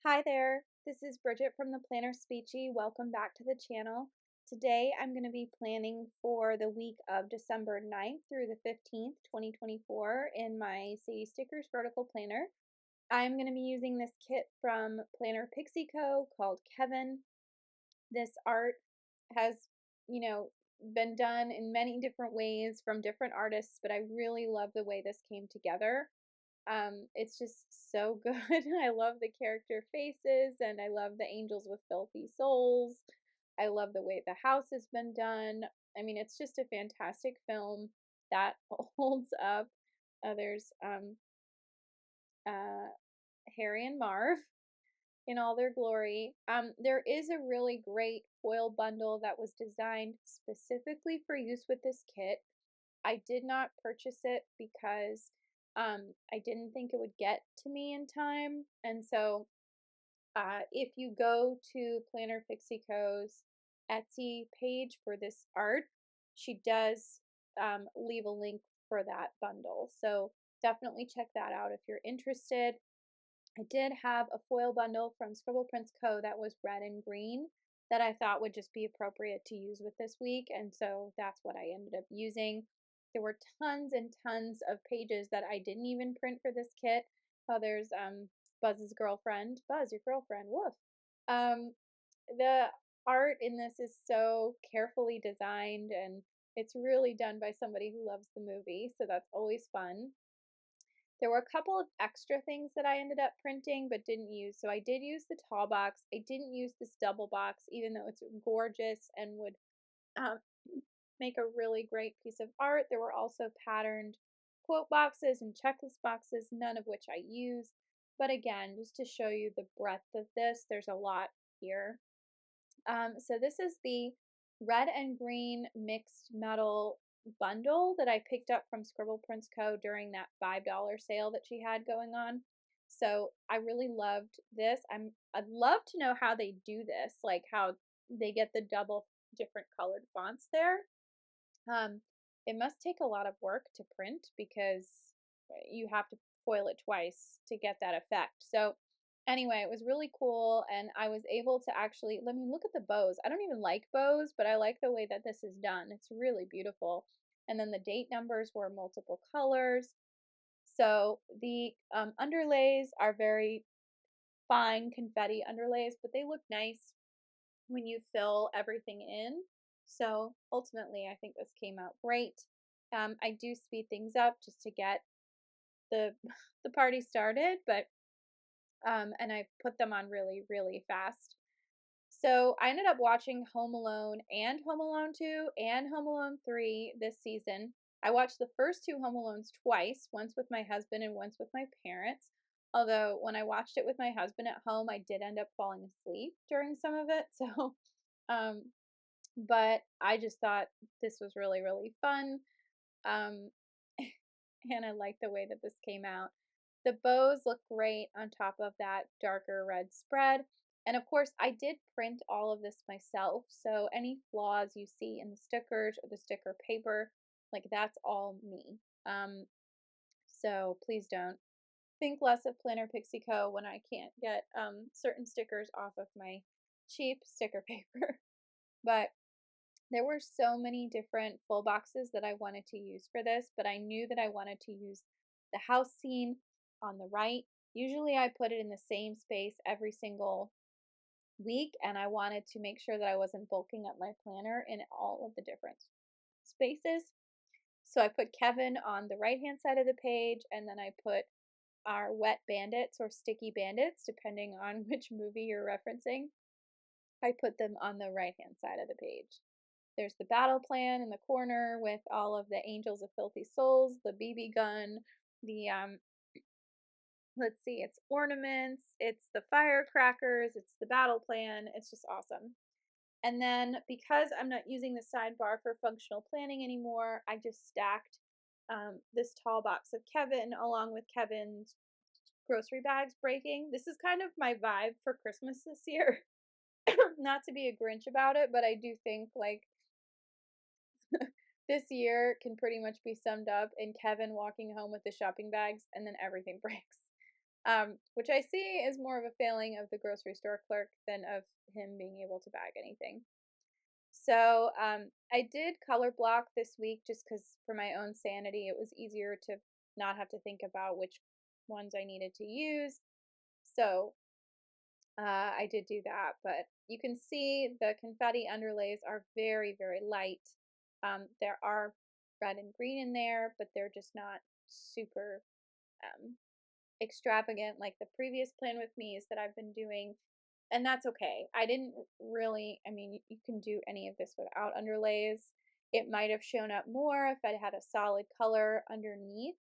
Hi there, this is Bridget from the PlannerSpeechie. Welcome back to the channel. Today I'm going to be planning for the week of December 9th through the 15th, 2024 in my City Stickers vertical planner. I'm going to be using this kit from PlannerPixie called Kevin. This art has, been done in many different ways from different artists, but I really love the way this came together. It's just so good. I love the character faces and I love the angels with filthy souls. I love the way the house has been done. I mean, it's just a fantastic film that holds up. There's uh, Harry and Marv in all their glory. There is a really great foil bundle that was designed specifically for use with this kit. I did not purchase it because I didn't think it would get to me in time. And so if you go to Planner Pixie Co.'s Etsy page for this art, she does leave a link for that bundle. So definitely check that out if you're interested. I did have a foil bundle from Scribble Prints Co. that was red and green that I thought would just be appropriate to use with this week, and so that's what I ended up using. There were tons and tons of pages that I didn't even print for this kit. Oh, there's Buzz's girlfriend. Buzz, your girlfriend. Woof. Um, the art in this is so carefully designed, and it's really done by somebody who loves the movie, so that's always fun. There were a couple of extra things that I ended up printing but didn't use. So I did use the tall box. I didn't use this double box, even though it's gorgeous and would um, make a really great piece of art. There were also patterned quote boxes and checklist boxes, none of which I used. But again, just to show you the breadth of this, there's a lot here. So this is the red and green mixed metal bundle that I picked up from Scribble Prints Co. during that $5 sale that she had going on. So I really loved this. I'd love to know how they do this, like how they get the double different colored fonts there. It must take a lot of work to print because you have to foil it twice to get that effect. So anyway, it was really cool, and I was able to actually, let me look at the bows. I don't even like bows, but I like the way that this is done. It's really beautiful. And then the date numbers were multiple colors. So the underlays are very fine confetti underlays, but they look nice when you fill everything in. So ultimately, I think this came out great. I do speed things up just to get the the party started, but and I put them on really, really fast. So I ended up watching Home Alone and Home Alone 2 and Home Alone 3 this season. I watched the first two Home Alones twice, once with my husband and once with my parents. Although when I watched it with my husband at home, I did end up falling asleep during some of it. So, um, but I just thought this was really, really fun. Um, and I like the way that this came out. The bows look great on top of that darker red spread. And of course, I did print all of this myself, so any flaws you see in the stickers or the sticker paper, like that's all me. So please don't think less of Planner Pixie Co. when I can't get certain stickers off of my cheap sticker paper. But there were so many different full boxes that I wanted to use for this, but I knew that I wanted to use the house scene on the right. Usually I put it in the same space every single week, and I wanted to make sure that I wasn't bulking up my planner in all of the different spaces. So I put Kevin on the right hand side of the page, and then I put our wet bandits or sticky bandits, depending on which movie you're referencing. I put them on the right hand side of the page. There's the battle plan in the corner with all of the angels of filthy souls, the BB gun, the let's see, it's ornaments, it's the firecrackers, it's the battle plan. It's just awesome. And then because I'm not using the sidebar for functional planning anymore, I just stacked this tall box of Kevin along with Kevin's grocery bags breaking. This is kind of my vibe for Christmas this year. Not to be a Grinch about it, but I do think like this year can pretty much be summed up in Kevin walking home with the shopping bags and then everything breaks. which I see is more of a failing of the grocery store clerk than of him being able to bag anything. So I did color block this week just because for my own sanity, it was easier to not have to think about which ones I needed to use. So I did do that, but you can see the confetti underlays are very, very light. There are red and green in there, but they're just not super um, extravagant like the previous Plan With Me's that I've been doing. And that's okay. I didn't really, I mean, you can do any of this without underlays. It might have shown up more if I had a solid color underneath,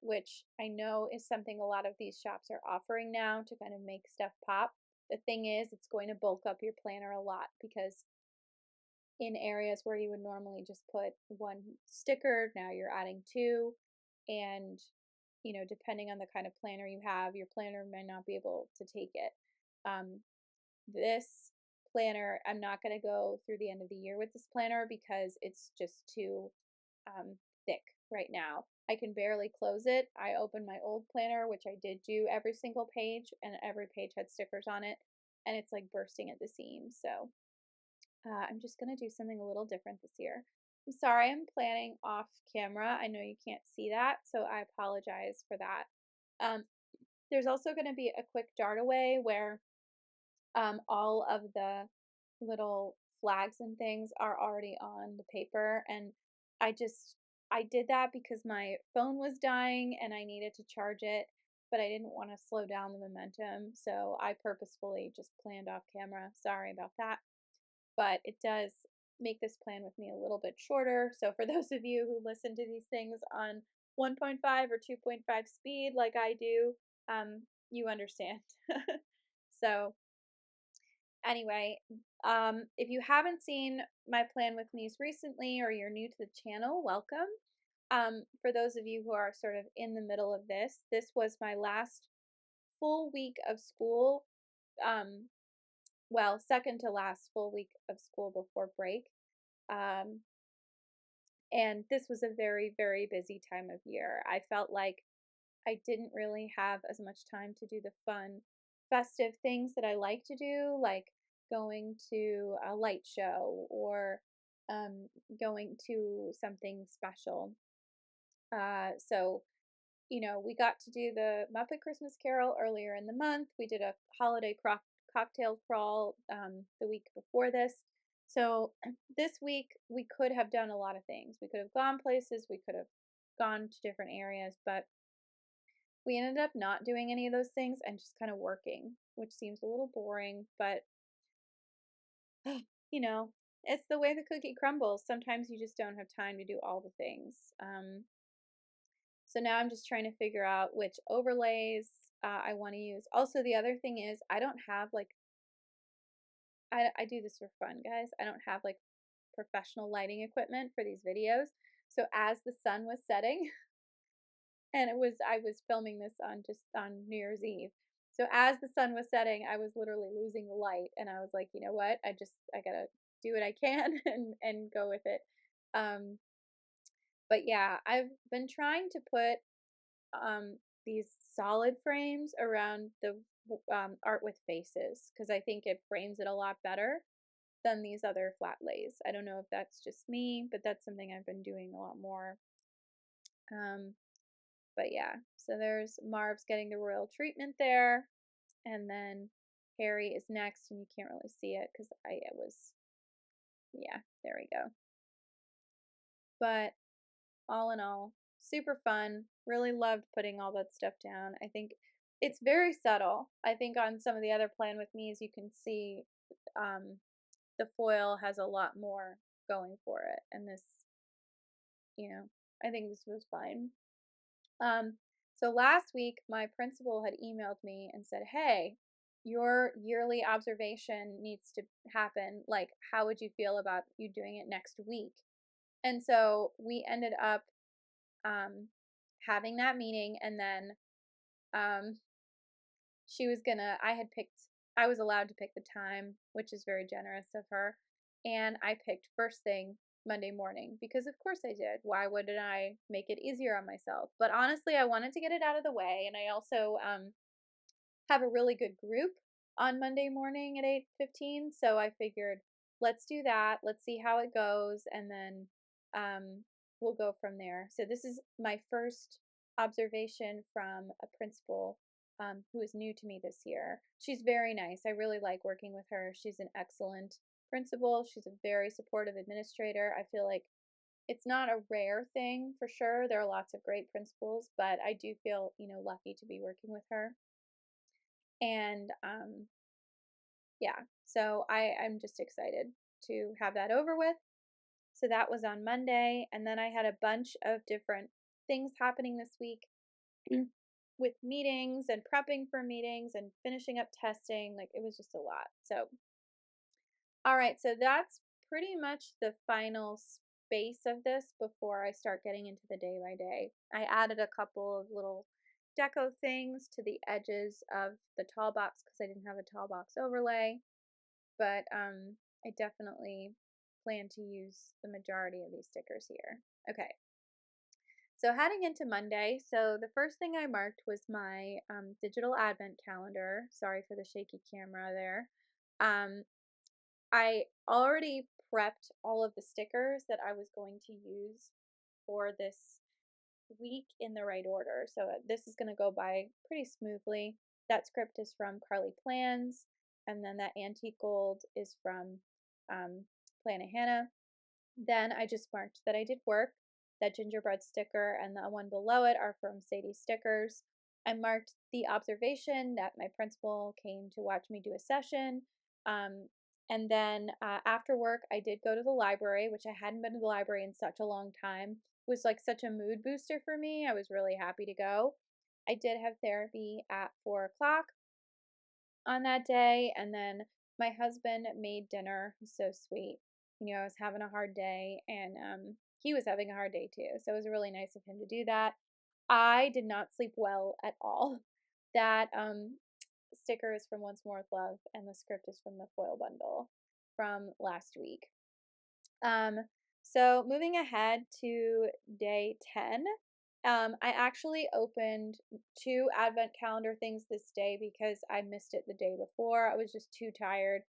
which I know is something a lot of these shops are offering now to kind of make stuff pop. The thing is, it's going to bulk up your planner a lot because in areas where you would normally just put one sticker, now you're adding two. And, you know, depending on the kind of planner you have, your planner may not be able to take it. Um, this planner, I'm not going to go through the end of the year with this planner because it's just too thick right now. I can barely close it. I opened my old planner, which I did do every single page, and every page had stickers on it, and it's like bursting at the seams. So I'm just going to do something a little different this year. I'm sorry I'm planning off camera. I know you can't see that, so I apologize for that. There's also going to be a quick dart away where all of the little flags and things are already on the paper, and I did that because my phone was dying and I needed to charge it, but I didn't want to slow down the momentum, so I purposefully just planned off camera. Sorry about that, but it does make this plan with me a little bit shorter. So for those of you who listen to these things on 1.5 or 2.5 speed like I do, you understand. So anyway, if you haven't seen my Plan With Me's recently or you're new to the channel, welcome. For those of you who are sort of in the middle of this, this was my last full week of school. Well, second to last full week of school before break. Um, and this was a very, very busy time of year. I felt like I didn't really have as much time to do the fun, festive things that I like to do, like going to a light show or going to something special. So, you know, we got to do the Muppet Christmas Carol earlier in the month. We did a holiday cocktail crawl the week before this. So this week we could have done a lot of things. We could have gone places, we could have gone to different areas, but we ended up not doing any of those things and just kind of working, which seems a little boring, but you know, it's the way the cookie crumbles. Sometimes you just don't have time to do all the things. So now I'm just trying to figure out which overlays I want to use. Also, the other thing is I don't have like, I do this for fun, guys. I don't have like professional lighting equipment for these videos. So as the sun was setting, and I was filming this on just on New Year's Eve. So as the sun was setting, I was literally losing the light, and I was like, you know what? I gotta do what I can and go with it. Um, but yeah, I've been trying to put these solid frames around the art with faces because I think it frames it a lot better than these other flat lays. I don't know if that's just me, but that's something I've been doing a lot more. Um, But yeah, so there's Marv's getting the royal treatment there, and then Harry is next, and you can't really see it because it was, yeah, there we go. But all in all, super fun. Really loved putting all that stuff down. I think it's very subtle. I think on some of the other Plan With Me's, you can see the foil has a lot more going for it, and this, you know, I think this was fine. So last week, my principal had emailed me and said, hey, your yearly observation needs to happen. Like, how would you feel about you doing it next week? And so we ended up having that meeting, and then um, I was allowed to pick the time, which is very generous of her. And I picked first thing Monday morning because of course I did. Why wouldn't I make it easier on myself? But honestly, I wanted to get it out of the way, and I also have a really good group on Monday morning at 8:15, so I figured let's do that. Let's see how it goes and then we'll go from there. So this is my first observation from a principal who is new to me this year. She's very nice. I really like working with her. She's an excellent principal. She's a very supportive administrator. I feel like it's not a rare thing for sure. There are lots of great principals, but I do feel, lucky to be working with her. And yeah, so I'm just excited to have that over with. So that was on Monday, and then I had a bunch of different things happening this week with meetings and prepping for meetings and finishing up testing. Like it was just a lot. So all right, so that's pretty much the final space of this before I start getting into the day by day. I added a couple of little deco things to the edges of the tall box because I didn't have a tall box overlay, but I definitely plan to use the majority of these stickers here. Okay, so heading into Monday, so the first thing I marked was my digital advent calendar. Sorry for the shaky camera there. I already prepped all of the stickers that I was going to use for this week in the right order. So this is going to go by pretty smoothly. That script is from Carly Plans, and then that antique gold is from Plan Hannah. Then I just marked that I did work. That gingerbread sticker and the one below it are from Sadie Stickers. I marked the observation that my principal came to watch me do a session. And then after work, I did go to the library, which I hadn't been to the library in such a long time. It was like such a mood booster for me. I was really happy to go. I did have therapy at 4 o'clock on that day, and then my husband made dinner. It was so sweet. I was having a hard day, and he was having a hard day too. So it was really nice of him to do that. I did not sleep well at all. That sticker is from Once More with Love, and the script is from the foil bundle from last week. Um, so moving ahead to day 10, I actually opened 2 advent calendar things this day because I missed it the day before. I was just too tired.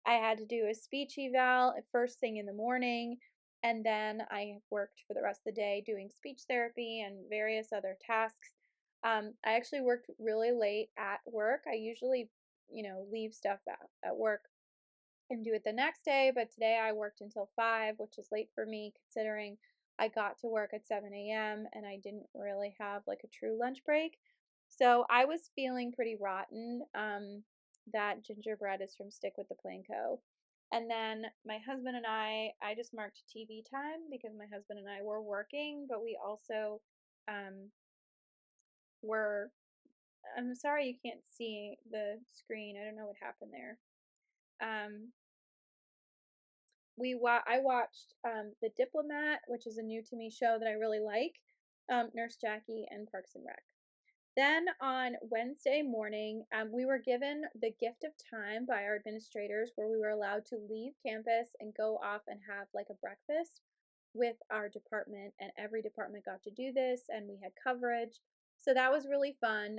I had to do a speech eval at first thing in the morning, and then I worked for the rest of the day doing speech therapy and various other tasks. I actually worked really late at work. I usually, leave stuff at work and do it the next day, but today I worked until 5, which is late for me considering I got to work at 7 a.m. and I didn't really have like a true lunch break. So I was feeling pretty rotten. That gingerbread is from Stick with the Planco. And then my husband and I just marked TV time because my husband and I were working, but we also um, were, I'm sorry you can't see the screen. I don't know what happened there. Um, I watched The Diplomat, which is a new to me show that I really like, Nurse Jackie, and Parks and Rec. Then on Wednesday morning, we were given the gift of time by our administrators where we were allowed to leave campus and go off and have like a breakfast with our department, and every department got to do this, and we had coverage. So that was really fun.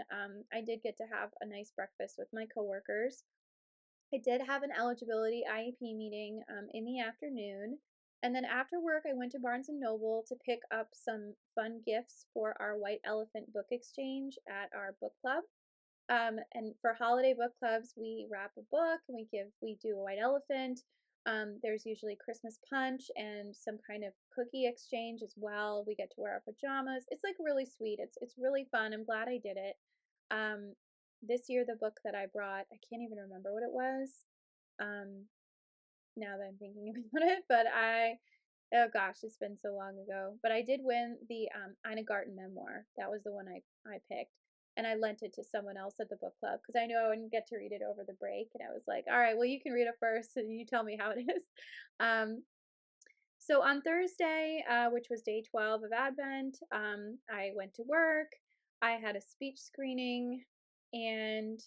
I did get to have a nice breakfast with my coworkers. I did have an eligibility IEP meeting in the afternoon. And then after work, I went to Barnes& and Noble to pick up some fun gifts for our White Elephant book exchange at our book club. And for holiday book clubs, we wrap a book and we do a white elephant. There's usually Christmas punch and some kind of cookie exchange as well. We get to wear our pajamas. It's like really sweet. It's really fun. I'm glad I did it. Um, this year, the book that I brought, I can't even remember what it was. Um, now that I'm thinking about it, but oh gosh, it's been so long ago. But I did win the Ina Garten memoir. That was the one I picked. And I lent it to someone else at the book club because I knew I wouldn't get to read it over the break. And I was like, all right, well, you can read it first and you tell me how it is. Um, so on Thursday, which was day 12 of Advent, I went to work. I had a speech screening, and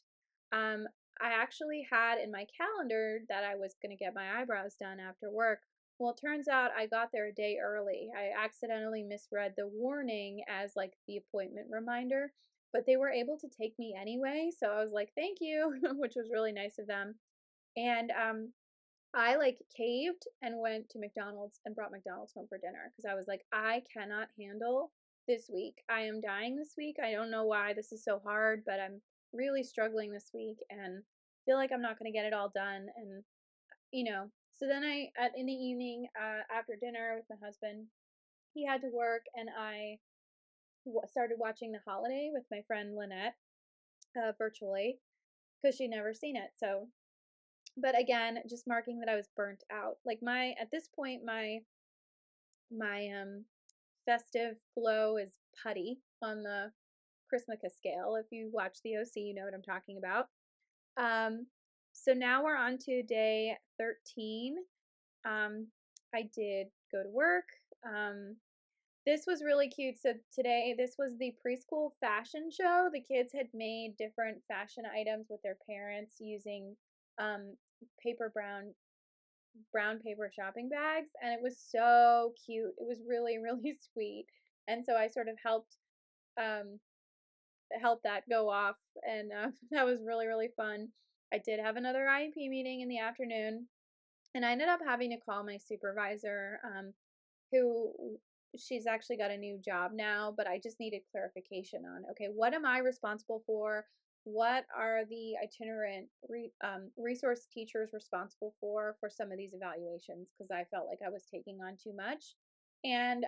um, I actually had in my calendar that I was going to get my eyebrows done after work. Well, it turns out I got there a day early. I accidentally misread the warning as like the appointment reminder, but they were able to take me anyway. So I was like, thank you, which was really nice of them. And I like caved and went to McDonald's and brought McDonald's home for dinner because I was like, I cannot handle this week. I am dying this week. I don't know why this is so hard, but I'm really struggling this week and feel like I'm not going to get it all done. And so then in the evening, after dinner with my husband, he had to work, and I started watching The Holiday with my friend Lynette, virtually, because she'd never seen it. So, but again, just marking that I was burnt out. Like at this point, my festive glow is putty on the Chrismica scale. If you watch the OC, you know what I'm talking about. Um, so now we're on to day 13. I did go to work. Um, this was really cute. So today, this was the preschool fashion show. The kids had made different fashion items with their parents using um, paper brown paper shopping bags, and it was so cute. It was really really sweet, and so I sort of um, helped that go off, and that was really really fun. I did have another IEP meeting in the afternoon, and I ended up having to call my supervisor, who she's actually got a new job now, but I just needed clarification on, okay, what am I responsible for? What are the itinerant resource teachers responsible for some of these evaluations? Because I felt like I was taking on too much. And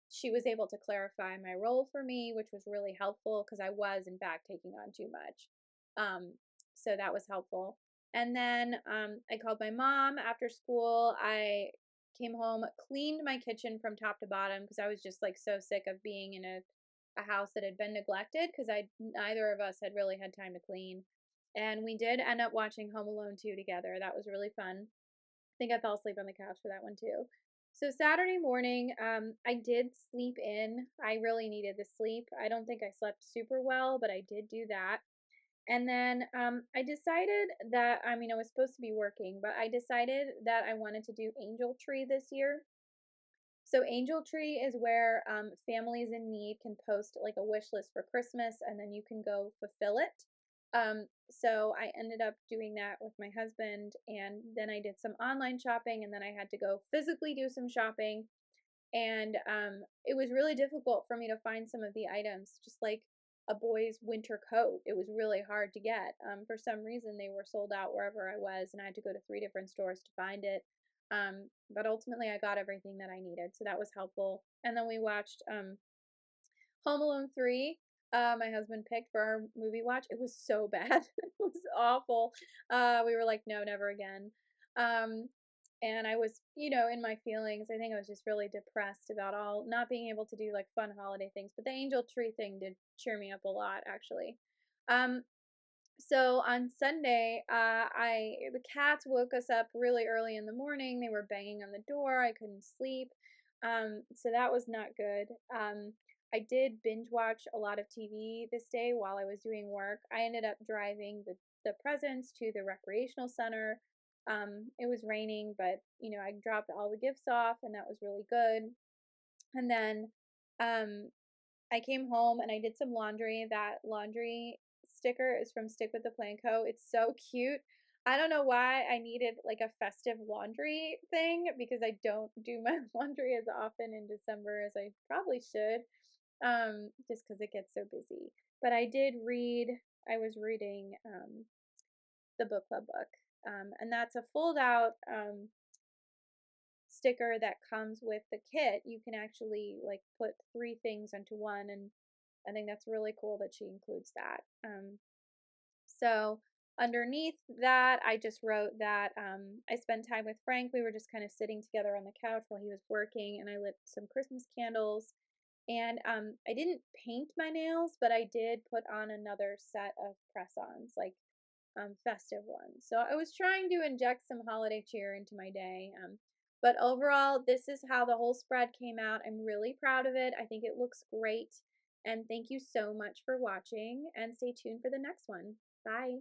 she was able to clarify my role for me, which was really helpful because I was, in fact, taking on too much. Um, so that was helpful. And then I called my mom after school. I came home, cleaned my kitchen from top to bottom because I was just like so sick of being in a house that had been neglected because neither of us had really had time to clean. And we did end up watching Home Alone 2 together. That was really fun. I think I fell asleep on the couch for that one too. So Saturday morning, I did sleep in. I really needed the sleep. I don't think I slept super well, but I did do that. And then I decided that, I mean, I was supposed to be working, but I decided that I wanted to do Angel Tree this year. So Angel Tree is where families in need can post like a wish list for Christmas, and then you can go fulfill it. So I ended up doing that with my husband, and then I did some online shopping, and then I had to go physically do some shopping. And it was really difficult for me to find some of the items, just like a boy's winter coat. It was really hard to get. For some reason, they were sold out wherever I was, and I had to go to 3 different stores to find it. But ultimately, I got everything that I needed, so that was helpful. And then we watched Home Alone 3. My husband picked for our movie watch. It was so bad. It was awful. We were like, no, never again. Um, and I was, in my feelings. I think I was just really depressed about all not being able to do like fun holiday things. But the angel tree thing did cheer me up a lot, actually. Um, so on Sunday, the cats woke us up really early in the morning. They were banging on the door. I couldn't sleep. So that was not good. I did binge watch a lot of TV this day while I was doing work. I ended up driving the presents to the recreational center. It was raining, but I dropped all the gifts off, and that was really good. And then um, I came home and I did some laundry. That laundry sticker is from Stick with the Plan Co. It's so cute. I don't know why I needed like a festive laundry thing because I don't do my laundry as often in December as I probably should, just because it gets so busy. But I was reading the book club book, and that's a fold out sticker that comes with the kit. You can actually like put 3 things into one, and I think that's really cool that she includes that. So underneath that, I just wrote that I spent time with Frank. We were just kind of sitting together on the couch while he was working, and I lit some Christmas candles. And I didn't paint my nails, but I did put on another set of press-ons, like festive ones. So I was trying to inject some holiday cheer into my day. But overall, this is how the whole spread came out. I'm really proud of it. I think it looks great. And thank you so much for watching, and stay tuned for the next one. Bye.